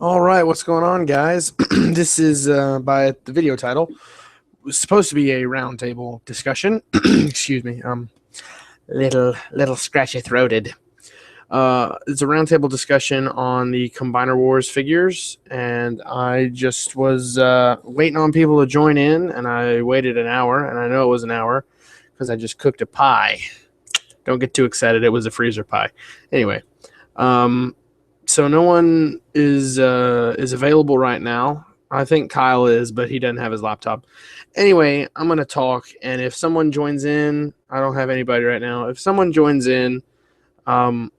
All right, what's going on, guys? This is by the video title. It was supposed to be a roundtable discussion. Excuse me, little scratchy throated. It's a roundtable discussion on the Combiner Wars figures, and I just was waiting on people to join in, and I waited an hour, and I know it was an hour because I just cooked a pie. Don't get too excited; it was a freezer pie. Anyway, um, so no one is available right now. I think Kyle is, but he doesn't have his laptop. Anyway, I'm gonna talk, and if someone joins in, I don't have anybody right now. If someone joins in, um,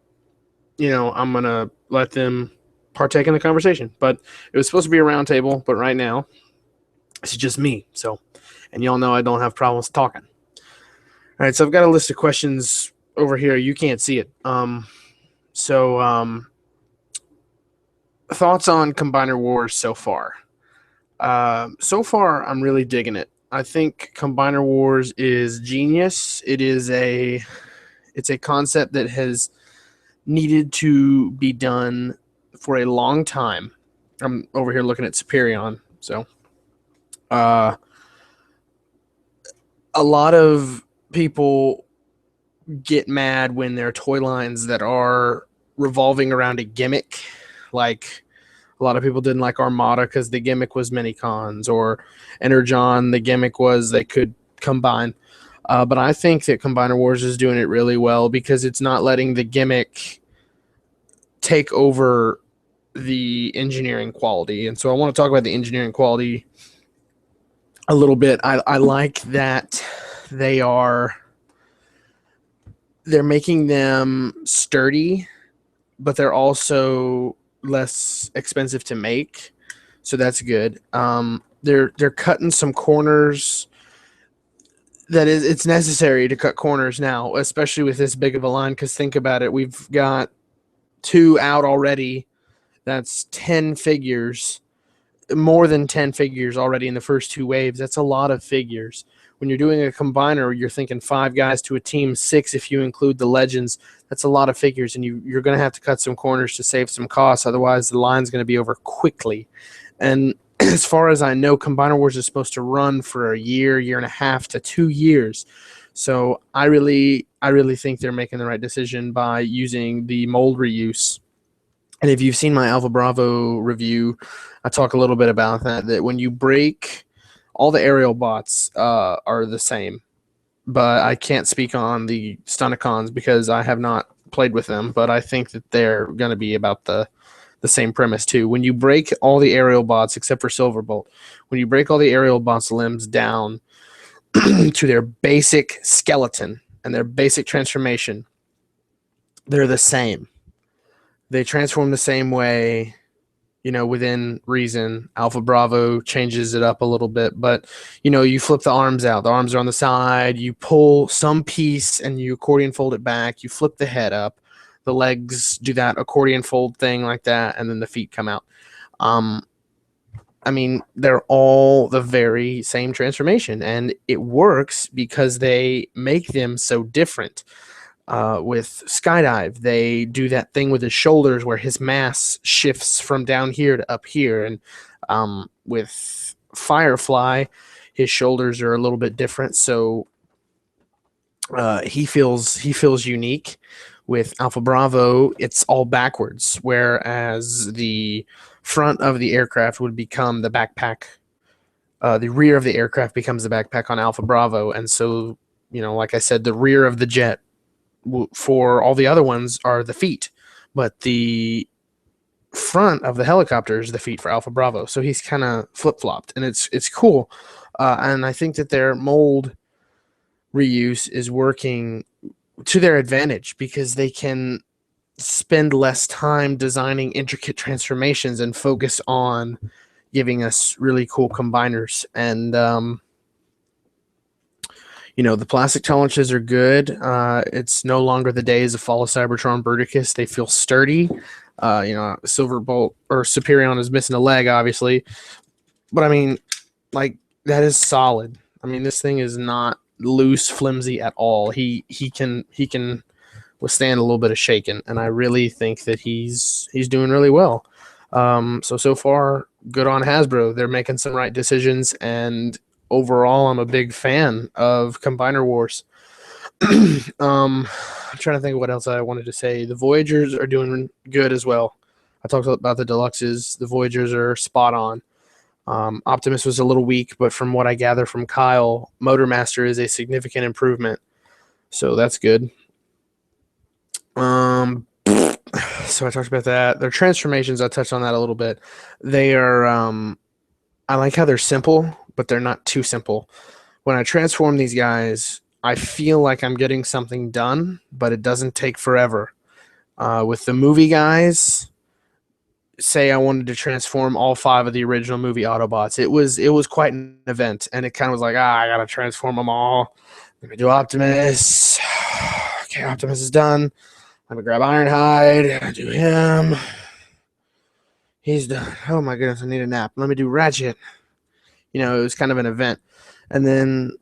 I'm gonna let them partake in the conversation. But it was supposed to be a roundtable, but right now it's just me. So, and y'all know I don't have problems talking. All right, so I've got a list of questions over here. You can't see it. So thoughts on Combiner Wars so far? So far, I'm really digging it. I think Combiner Wars is genius. It's a concept that has needed to be done for a long time. I'm over here looking at Superion. So, uh, a lot of people get mad when there are toy lines that are revolving around a gimmick. Like, a lot of people didn't like Armada because the gimmick was Minicons, or Energon, the gimmick was they could combine. But I think that Combiner Wars is doing it really well because it's not letting the gimmick take over the engineering quality. And so I want to talk about the engineering quality a little bit. I like that they're making them sturdy, but they're also less expensive to make, so that's good. They're cutting some corners. It's necessary to cut corners now, especially with this big of a line. Because think about it, we've got two out already. That's 10 figures, more than 10 figures already in the first two waves. That's a lot of figures. When you're doing a combiner, you're thinking five guys to a team, six if you include the legends. That's a lot of figures, and you're going to have to cut some corners to save some costs. Otherwise, the line's going to be over quickly. And as far as I know, Combiner Wars is supposed to run for a year and a half to 2 years. So I really think they're making the right decision by using the mold reuse. And if you've seen my Alpha Bravo review, I talk a little bit about that when you break, all the aerial bots are the same. But I can't speak on the Stunticons because I have not played with them, but I think that they're going to be about the same premise too. When you break all the aerial bots except for Silverbolt, when you break all the aerial bots limbs down to their basic skeleton and their basic transformation, they're the same. They transform the same way, within reason. Alpha Bravo changes it up a little bit, but you flip the arms out. The arms are on the side. You pull some piece and you accordion fold it back. You flip the head up. The legs do that accordion fold thing like that, and then the feet come out. I mean, they're all the very same transformation, and it works because they make them so different. With Skydive, they do that thing with his shoulders where his mass shifts from down here to up here, and with Firefly, his shoulders are a little bit different, so he feels unique. With Alpha Bravo, it's all backwards, whereas the front of the aircraft would become the backpack. The rear of the aircraft becomes the backpack on Alpha Bravo, and so like I said, the rear of the jet for all the other ones are the feet, but the front of the helicopter is the feet for Alpha Bravo. So he's kind of flip flopped, and it's cool. And I think that their mold reuse is working to their advantage because they can spend less time designing intricate transformations and focus on giving us really cool combiners. And the plastic tolerances are good. It's no longer the days of Fall of Cybertron Bruticus. They feel sturdy. Silverbolt or Superion is missing a leg, obviously. But I mean, like, that is solid. I mean, this thing is not loose, flimsy at all. He can withstand a little bit of shaking, and I really think that he's doing really well. So far, good on Hasbro. They're making some right decisions, and overall, I'm a big fan of Combiner Wars. I'm trying to think of what else I wanted to say. The Voyagers are doing good as well. I talked about the deluxes. The Voyagers are spot on. Optimus was a little weak, but from what I gather from Kyle, Motormaster is a significant improvement. So that's good. So I talked about that. Their transformations, I touched on that a little bit. They are, I like how they're simple, but they're not too simple. When I transform these guys, I feel like I'm getting something done, but it doesn't take forever. With the movie guys, say I wanted to transform all 5 of the original movie Autobots, it was quite an event, and it kind of was like, I gotta transform them all. Let me do Optimus. Okay, Optimus is done. Let me grab Ironhide. Do him. He's done. Oh my goodness, I need a nap. Let me do Ratchet. It was kind of an event, and then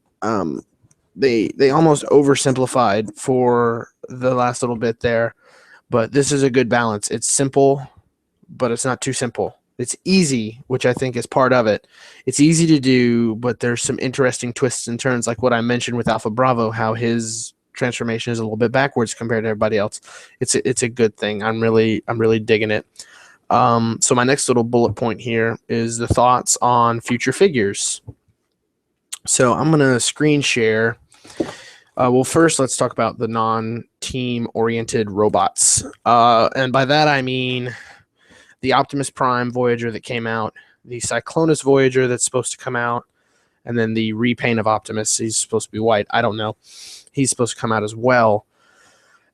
they almost oversimplified for the last little bit there. But this is a good balance. It's simple, but it's not too simple. It's easy, which I think is part of it. It's easy to do, but there's some interesting twists and turns, like what I mentioned with Alpha Bravo, how his transformation is a little bit backwards compared to everybody else. It's a good thing. I'm really digging it. So my next little bullet point here is the thoughts on future figures. So I'm gonna screen share. Well, first let's talk about the non-team oriented robots, and by that I mean the Optimus Prime Voyager that came out, the Cyclonus Voyager that's supposed to come out, and then the repaint of Optimus. He's supposed to be white. I don't know. He's supposed to come out as well.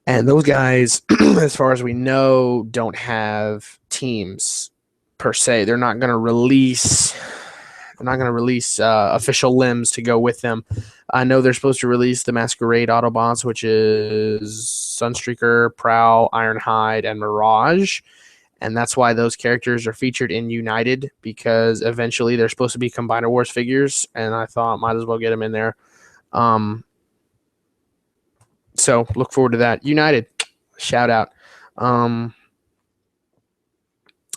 And those guys, as far as we know, don't have teams per se. They're not going to release. They're not going to release official limbs to go with them. I know they're supposed to release the Masquerade Autobots, which is Sunstreaker, Prowl, Ironhide, and Mirage. And that's why those characters are featured in United, because eventually they're supposed to be Combiner Wars figures, and I thought might as well get them in there. So look forward to that. United, shout out.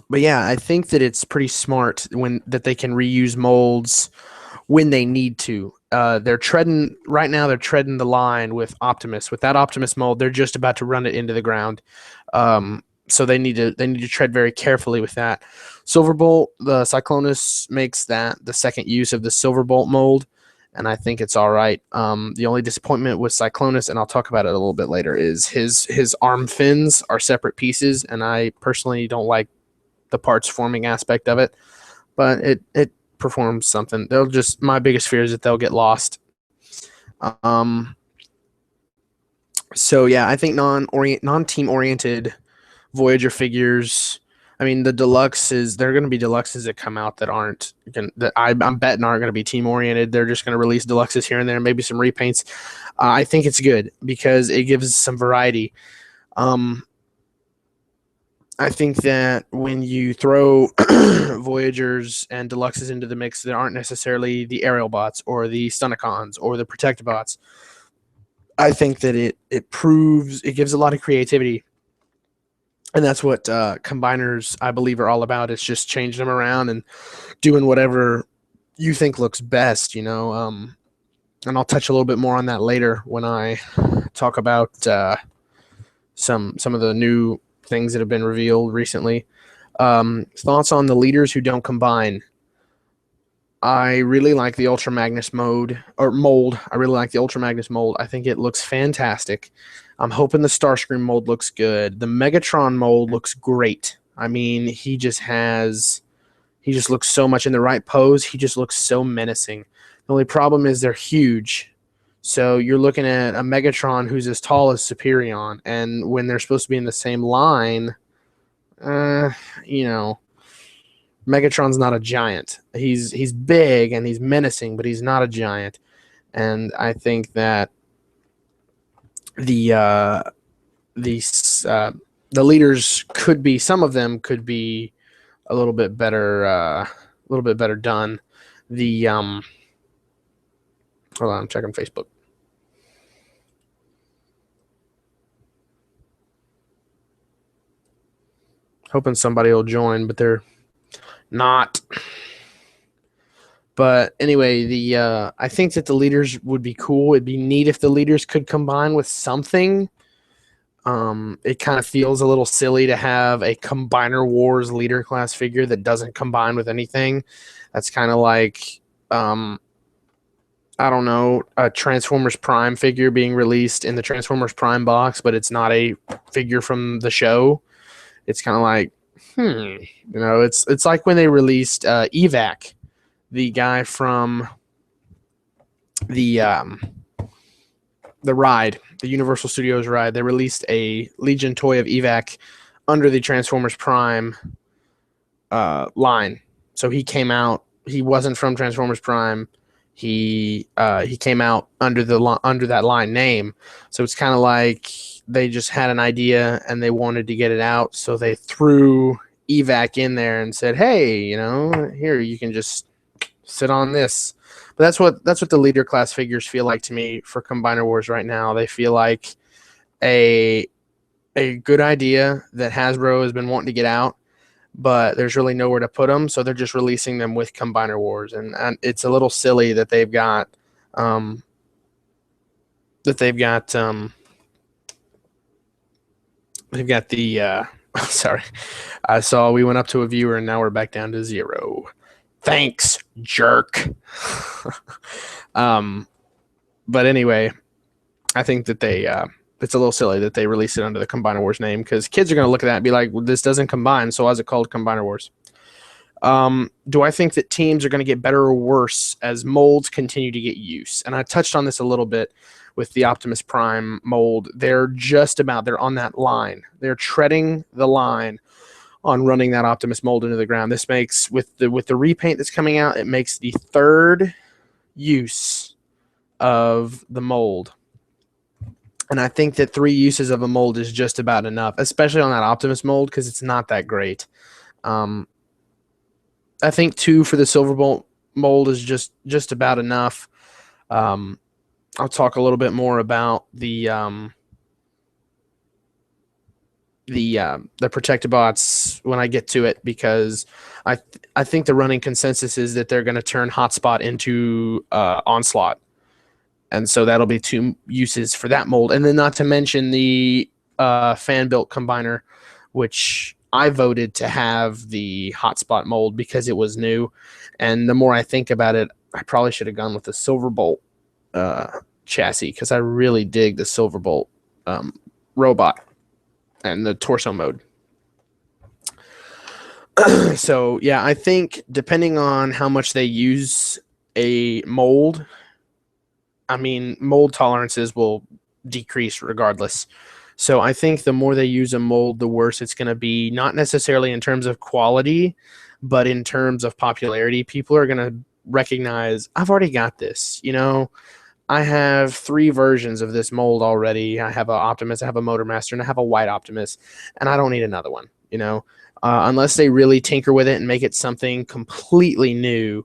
But yeah, I think that it's pretty smart that they can reuse molds when they need to. They're treading the line with Optimus. With that Optimus mold, they're just about to run it into the ground. So they need to tread very carefully with that. Silverbolt, the Cyclonus makes that the second use of the Silverbolt mold, and I think it's all right. The only disappointment with Cyclonus, and I'll talk about it a little bit later, is his arm fins are separate pieces, and I personally don't like the parts forming aspect of it, but it performs something. My biggest fear is that they'll get lost. So yeah, I think non-team oriented Voyager figures. I mean, the deluxes, there are going to be deluxes that come out that I'm betting aren't going to be team oriented. They're just going to release deluxes here and there, maybe some repaints. I think it's good because it gives some variety. I think that when you throw Voyagers and deluxes into the mix, there aren't necessarily the aerial bots or the Stunticons or the Protectobots. I think that it gives a lot of creativity. And that's what combiners, I believe, are all about. It's just changing them around and doing whatever you think looks best, And I'll touch a little bit more on that later when I talk about some of the new things that have been revealed recently. Thoughts on the leaders who don't combine. I really like the Ultra Magnus mold. I really like the Ultra Magnus mold. I think it looks fantastic. I'm hoping the Starscream mold looks good. The Megatron mold looks great. I mean, he just looks so much in the right pose. He just looks so menacing. The only problem is they're huge. So you're looking at a Megatron who's as tall as Superion, and when they're supposed to be in the same line, Megatron's not a giant. He's big and he's menacing, but he's not a giant. And I think that the leaders could be, some of them could be a little bit better done. Hold on, I'm checking Facebook. Hoping somebody will join, but they're not. But anyway, I think that the leaders would be cool. It'd be neat if the leaders could combine with something. It kind of feels a little silly to have a Combiner Wars leader class figure that doesn't combine with anything. That's kind of like, I don't know, a Transformers Prime figure being released in the Transformers Prime box, but it's not a figure from the show. It's kind of like, it's like when they released Evac, the guy from the ride, the Universal Studios ride. They released a Legion toy of Evac under the Transformers Prime line. So he came out. He wasn't from Transformers Prime. He came out under that line name. So it's kind of like they just had an idea and they wanted to get it out. So they threw Evac in there and said, "Hey, here you can just sit on this." But that's what the leader class figures feel like to me for Combiner Wars right now. They feel like a good idea that Hasbro has been wanting to get out, but there's really nowhere to put them, so they're just releasing them with Combiner Wars, and it's a little silly that they've got the sorry, I saw we went up to a viewer and now we're back down to 0. Thanks, jerk. But anyway, I think that it's a little silly that they released it under the Combiner Wars name, because kids are going to look at that and be like, well, this doesn't combine, so why is it called Combiner Wars? Do I think that teams are going to get better or worse as molds continue to get use? And I touched on this a little bit with the Optimus Prime mold. They're on that line. They're treading the line on running that Optimus mold into the ground. This makes, with the repaint that's coming out, it makes the third use of the mold. And I think that 3 uses of a mold is just about enough, especially on that Optimus mold, because it's not that great. I think 2 for the Silverbolt mold is just about enough. I'll talk a little bit more about the Protectobots when I get to it, because I think the running consensus is that they're going to turn Hotspot into Onslaught, and so that'll be 2 uses for that mold. And then not to mention the fan built combiner, which I voted to have the Hotspot mold because it was new. And the more I think about it, I probably should have gone with the Silverbolt chassis, because I really dig the Silverbolt robot and the torso mode. So yeah, I think depending on how much they use a mold, mold tolerances will decrease regardless. So I think the more they use a mold, the worse it's going to be, not necessarily in terms of quality, but in terms of popularity. People are going to recognize, I've already got this, I have 3 versions of this mold already. I have an Optimus, I have a Motormaster, and I have a White Optimus, and I don't need another one, unless they really tinker with it and make it something completely new.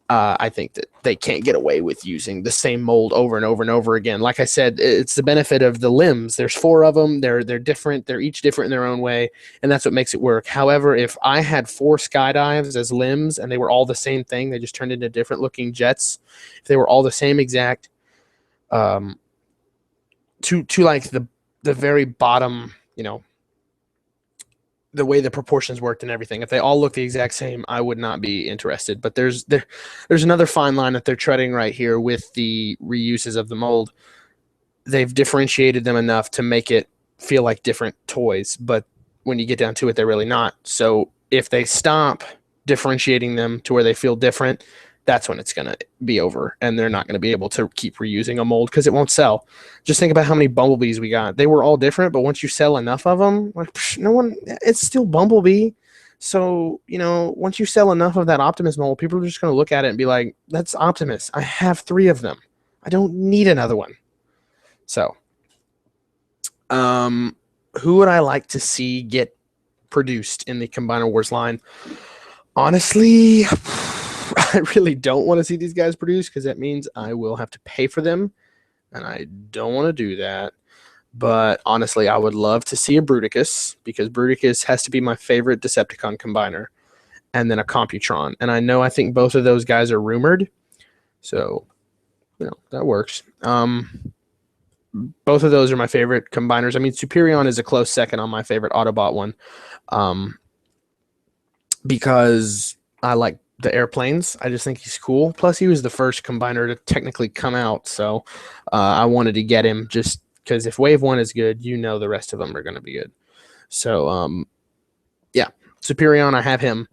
I think that they can't get away with using the same mold over and over and over again. Like I said, it's the benefit of the limbs. There's 4 of them. They're different. They're each different in their own way, and that's what makes it work. However, if I had 4 skydives as limbs and they were all the same thing, they just turned into different looking jets. If they were all the same exact, to like the very bottom, the way the proportions worked and everything, if they all look the exact same, I would not be interested. But there's another fine line that they're treading right here with the reuses of the mold. They've differentiated them enough to make it feel like different toys, but when you get down to it, they're really not. So if they stop differentiating them to where they feel different, that's when it's going to be over, and they're not going to be able to keep reusing a mold because it won't sell. Just think about how many Bumblebees we got. They were all different, but once you sell enough of them, it's still Bumblebee. So, once you sell enough of that Optimus mold, people are just going to look at it and be like, that's Optimus. I have 3 of them. I don't need another one. So, who would I like to see get produced in the Combiner Wars line? Honestly, I really don't want to see these guys produce, because that means I will have to pay for them, and I don't want to do that. But honestly, I would love to see a Bruticus because Bruticus has to be my favorite Decepticon combiner, and then a Computron. And I think both of those guys are rumored, so that works. Both of those are my favorite combiners. I mean, Superion is a close second on my favorite Autobot one, because I like the airplanes. I just think he's cool. Plus, he was the first combiner to technically come out, so I wanted to get him just because if Wave 1 is good, the rest of them are going to be good. So, yeah, Superion, I have him.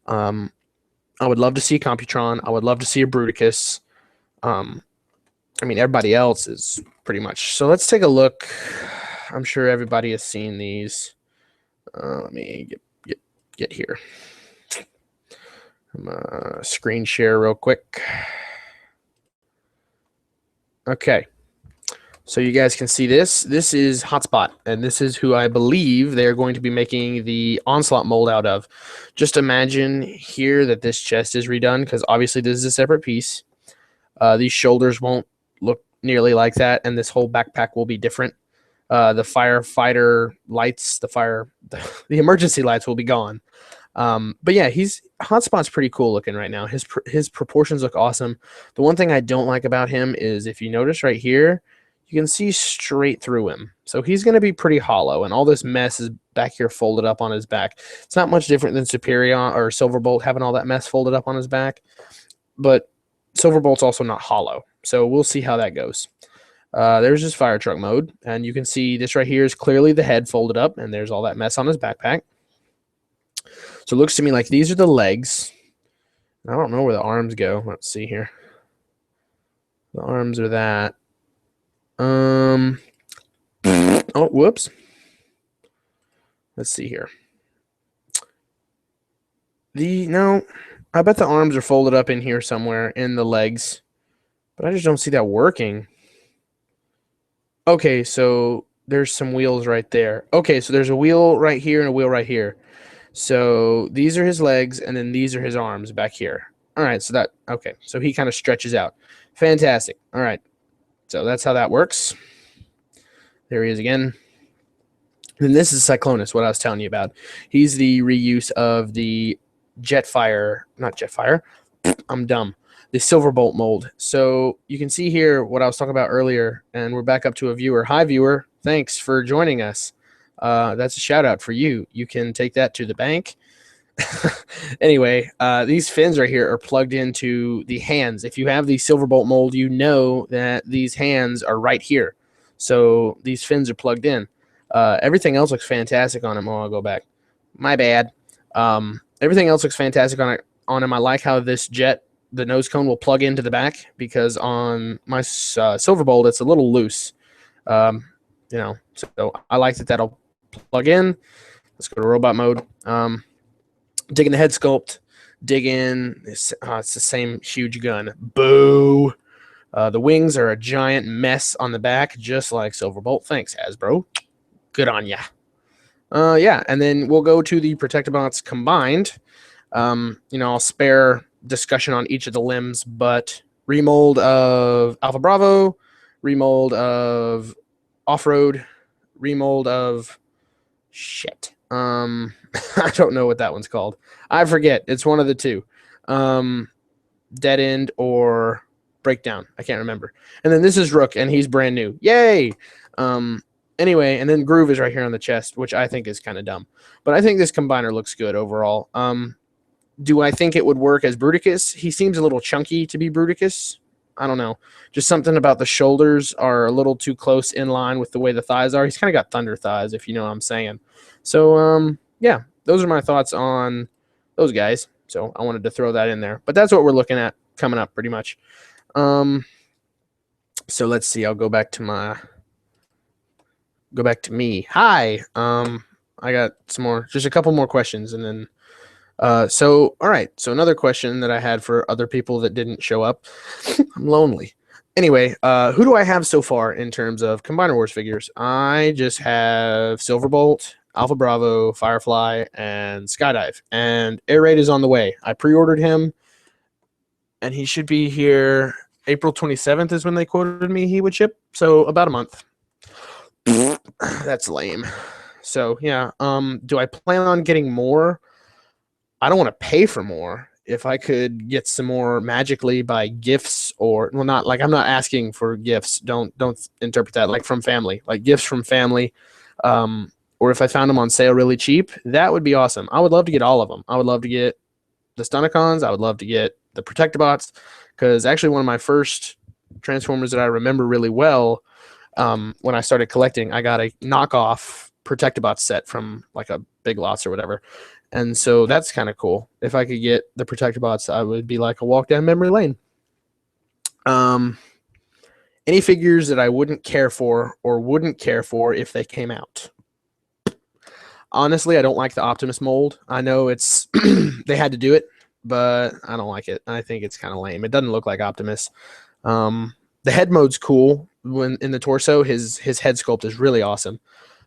I would love to see Computron. I would love to see a Bruticus. I mean, everybody else is pretty much. So let's take a look. I'm sure everybody has seen these. Let me get here. I'm gonna screen share real quick. Okay. So you guys can see this. This is Hotspot, and this is who I believe they're going to be making the Onslaught mold out of. Just imagine here that this chest is redone, because obviously this is a separate piece. These shoulders won't look nearly like that, and this whole backpack will be different. The firefighter lights, the emergency lights will be gone. But yeah, Hotspot's pretty cool looking right now. His proportions look awesome. The one thing I don't like about him is if you notice right here, you can see straight through him. So he's going to be pretty hollow, and all this mess is back here folded up on his back. It's not much different than Superion or Silverbolt having all that mess folded up on his back, but Silverbolt's also not hollow. So we'll see how that goes. There's his fire truck mode, and you can see this right here is clearly the head folded up, and there's all that mess on his backpack. So it looks to me like these are the legs. I don't know where the arms go. Let's see here. The arms are that. Oh, whoops. Let's see here. No, I bet the arms are folded up in here somewhere in the legs, but I just don't see that working. Okay, so there's some wheels right there. Okay, so there's a wheel right here and a wheel right here. So these are his legs, and then these are his arms back here. All right, so he kind of stretches out. Fantastic. All right, so that's how that works. There he is again. And this is Cyclonus, what I was telling you about. He's the reuse of the I'm dumb. The Silverbolt mold. So you can see here what I was talking about earlier, and we're back up to a viewer. Hi, viewer. Thanks for joining us. That's a shout out for you. You can take that to the bank. Anyway, these fins right here are plugged into the hands. If you have the Silverbolt mold, you know that these hands are right here. So these fins are plugged in. Everything else looks fantastic on him. Oh, I'll go back. My bad. Everything else looks fantastic on him. I like how this jet, the nose cone, will plug into the back, because on my Silverbolt, it's a little loose. So I like that that'll plug in. Let's go to robot mode. Dig in the head sculpt. Dig in. It's the same huge gun. Boo. The wings are a giant mess on the back, just like Silverbolt. Thanks, Hasbro. Good on ya. Yeah, and then we'll go to the Protectobots combined. I'll spare discussion on each of the limbs, but remold of Alpha Bravo, remold of Off-Road, remold of shit. I don't know what that one's called. I forget. It's one of the two. Dead End or Breakdown. I can't remember. And then this is Rook, and he's brand new. Yay! Anyway, and then Groove is right here on the chest, which I think is kind of dumb. But I think this combiner looks good overall. Do I think it would work as Bruticus? He seems a little chunky to be Bruticus. I don't know. Just something about the shoulders are a little too close in line with the way the thighs are. He's kind of got thunder thighs, if you know what I'm saying. So, yeah, those are my thoughts on those guys. So I wanted to throw that in there. But that's what we're looking at coming up pretty much. So let's see. I'll go back to me. Hi. I got just a couple more questions, and then all right. So another question that I had for other people that didn't show up. I'm lonely. Anyway, who do I have so far in terms of Combiner Wars figures? I just have Silverbolt, Alpha Bravo, Firefly, and Skydive. And Air Raid is on the way. I pre-ordered him, and he should be here. April 27th is when they quoted me he would ship. So about a month. That's lame. So yeah, do I plan on getting more? I don't want to pay for more. If I could get some more magically by gifts, or well, not like I'm not asking for gifts. Don't interpret that like from family, like gifts from family. Or if I found them on sale really cheap, that would be awesome. I would love to get all of them. I would love to get the Stunticons. I would love to get the Protectobots, because actually one of my first Transformers that I remember really well, when I started collecting, I got a knockoff Protectobot set from like a Big Lots or whatever. And so that's kind of cool. If I could get the Protectobots, I would be like a walk down memory lane. Any figures that I wouldn't care for or wouldn't care for if they came out. Honestly, I don't like the Optimus mold. I know it's they had to do it, but I don't like it. I think it's kind of lame. It doesn't look like Optimus. The head mode's cool. When in the torso, his head sculpt is really awesome,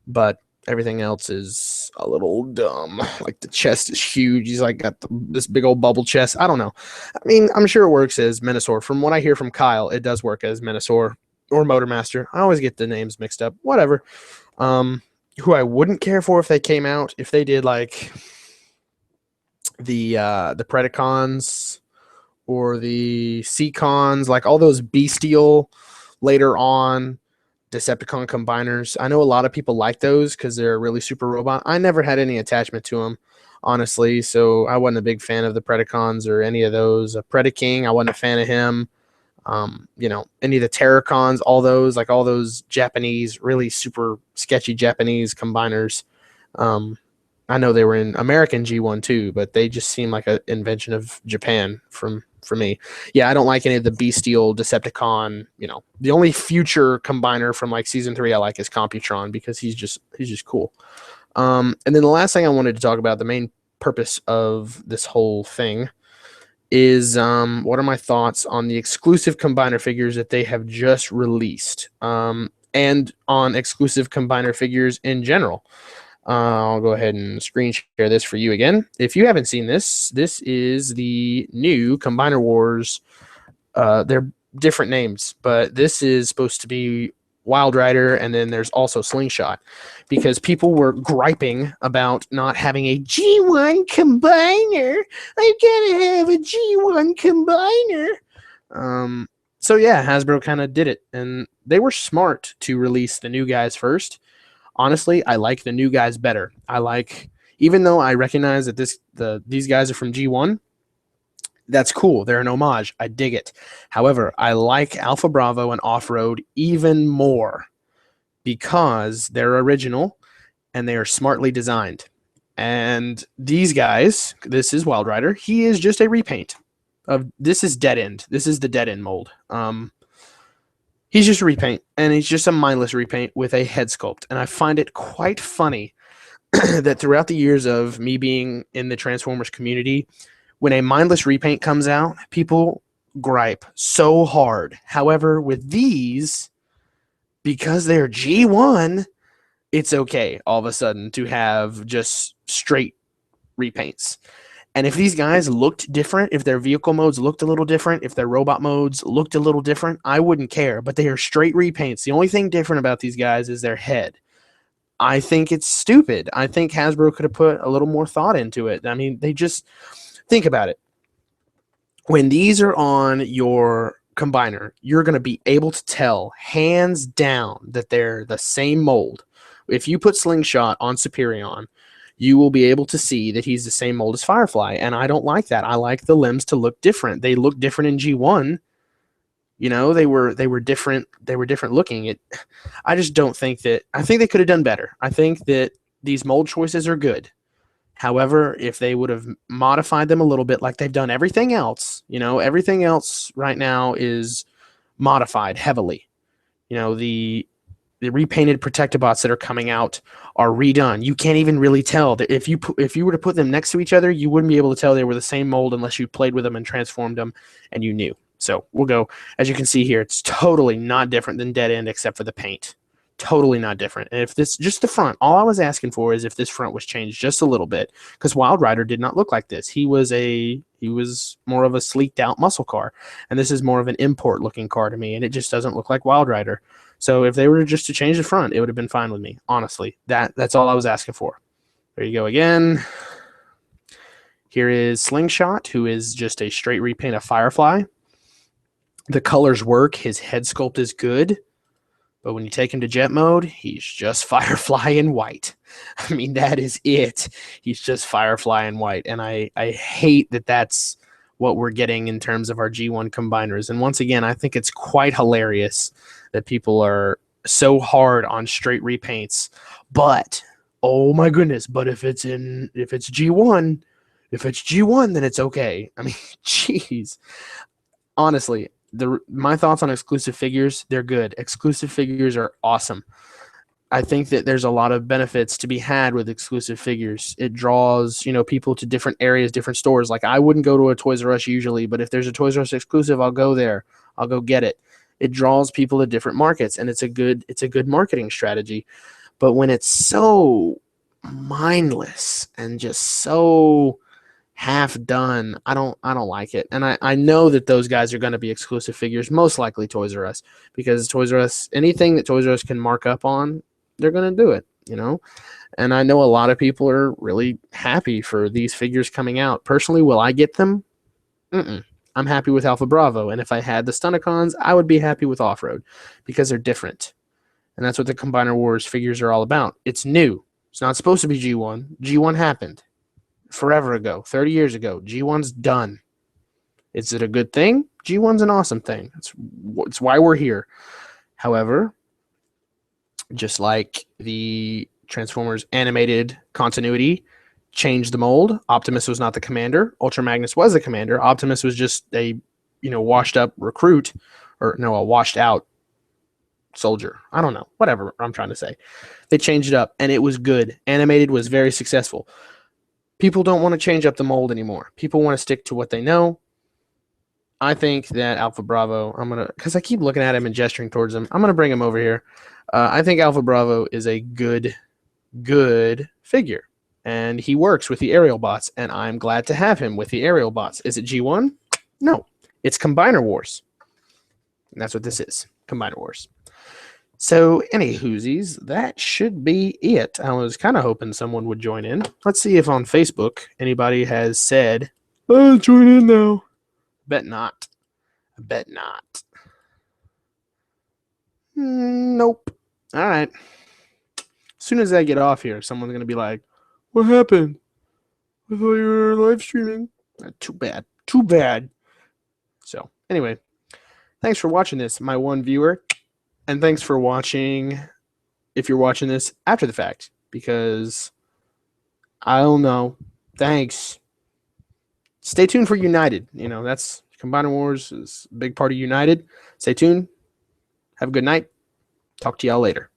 but everything else is a little dumb. Like the chest is huge. He's like got this big old bubble chest. I don't know. I mean, I'm sure it works as Menasor. From what I hear from Kyle, it does work as Menasor or Motormaster. I always get the names mixed up. Whatever. Who I wouldn't care for if they came out, if they did like the Predacons or the Seacons, like all those bestial later on Decepticon combiners. I know a lot of people like those because they're really super robot. I never had any attachment to them, honestly, so I wasn't a big fan of the Predacons or any of those. Predaking, I wasn't a fan of him. Any of the Terracons, all those Japanese, really super sketchy Japanese combiners. I know they were in American G1 too, but they just seem like an invention of Japan for me. Yeah, I don't like any of the bestial Decepticon. The only future combiner from like season 3 I like is Computron, because he's just cool. And then the last thing I wanted to talk about, the main purpose of this whole thing, is what are my thoughts on the exclusive combiner figures that they have just released, and on exclusive combiner figures in general. I'll go ahead and screen share this for you again. If you haven't seen this, this is the new Combiner Wars. They're different names, but this is supposed to be Wild Rider, and then there's also Slingshot, because people were griping about not having a G1 combiner. I've got to have a G1 combiner. So yeah, Hasbro kind of did it, and they were smart to release the new guys first. Honestly, I like the new guys better. Even though I recognize that these guys are from G1, that's cool. They're an homage. I dig it. However, I like Alpha Bravo and Off-Road even more because they're original and they are smartly designed. And these guys, this is Wild Rider. He is just a repaint of this is Dead End. This is the Dead End mold. He's just a repaint, and he's just a mindless repaint with a head sculpt. And I find it quite funny that throughout the years of me being in the Transformers community, when a mindless repaint comes out, people gripe so hard. However, with these, because they're G1, it's okay all of a sudden to have just straight repaints. And if these guys looked different, if their vehicle modes looked a little different, if their robot modes looked a little different, I wouldn't care. But they are straight repaints. The only thing different about these guys is their head. I think it's stupid. I think Hasbro could have put a little more thought into it. I mean, they just think about it. When these are on your combiner, you're going to be able to tell hands down that they're the same mold. If you put Slingshot on Superion, you will be able to see that he's the same mold as Firefly, and I don't like that. I like the limbs to look different. They look different in G1. They were different. They were different looking. I just don't think that. I think they could have done better. I think that these mold choices are good. However, if they would have modified them a little bit, like they've done everything else, everything else right now is modified heavily. The repainted Protectobots that are coming out are redone. You can't even really tell that if you were to put them next to each other, you wouldn't be able to tell they were the same mold unless you played with them and transformed them and you knew. So we'll go, as you can see here, it's totally not different than Dead End except for the paint. Totally not different. And if this, just the front, all I was asking for is if this front was changed just a little bit, because Wild Rider did not look like this. He was a He was more of a sleeked out muscle car. And this is more of an import looking car to me. And it just doesn't look like Wild Rider. So if they were just to change the front, it would have been fine with me. Honestly, that's all I was asking for. There you go again. Here is Slingshot, who is just a straight repaint of Firefly. The colors work. His head sculpt is good. But when you take him to jet mode, he's just Firefly in white. I mean, that is it. He's just Firefly in white. And I hate that that's what we're getting in terms of our G1 combiners. And once again, I think it's quite hilarious that people are so hard on straight repaints. But, oh my goodness, but if it's G1, then it's okay. I mean, jeez. Honestly, my thoughts on exclusive figures, they're good. Exclusive figures are awesome. I think that there's a lot of benefits to be had with exclusive figures. It draws, people to different areas, different stores. Like I wouldn't go to a Toys R Us usually, but if there's a Toys R Us exclusive, I'll go there. I'll go get it. It draws people to different markets, and it's a good marketing strategy. But when it's so mindless and just so half done, I don't like it. And I know that those guys are going to be exclusive figures, most likely Toys R Us, because Toys R Us, anything that Toys R Us can mark up on, they're going to do it, And I know a lot of people are really happy for these figures coming out. Personally, will I get them? I'm happy with Alpha Bravo, and if I had the Stunticons, I would be happy with Off-Road because they're different. And that's what the Combiner Wars figures are all about. It's new. It's not supposed to be G1. G1 happened forever ago, 30 years ago. G1's done. Is it a good thing? G1's an awesome thing. It's why we're here. However, just like the Transformers animated continuity changed the mold, Optimus was not the commander. Ultra Magnus was the commander. Optimus was just a washed up recruit, or no, a washed out soldier. I don't know. Whatever I'm trying to say. They changed it up, and it was good. Animated was very successful. People don't want to change up the mold anymore. People want to stick to what they know. I think that Alpha Bravo, because I keep looking at him and gesturing towards him, I'm going to bring him over here. I think Alpha Bravo is a good figure, and he works with the aerial bots, and I'm glad to have him with the aerial bots. Is it G1? No. It's Combiner Wars. And that's what this is, Combiner Wars. So, any whoosies, that should be it. I was kind of hoping someone would join in. Let's see if on Facebook anybody has said, "Oh, join in now." Bet not. I bet not. Nope. All right. As soon as I get off here, someone's going to be like, "What happened? I thought you were live streaming." Too bad. Too bad. So, anyway, thanks for watching this, my one viewer. And thanks for watching if you're watching this after the fact, because I don't know. Thanks. Stay tuned for United. That's Combiner Wars is a big part of United. Stay tuned. Have a good night. Talk to y'all later.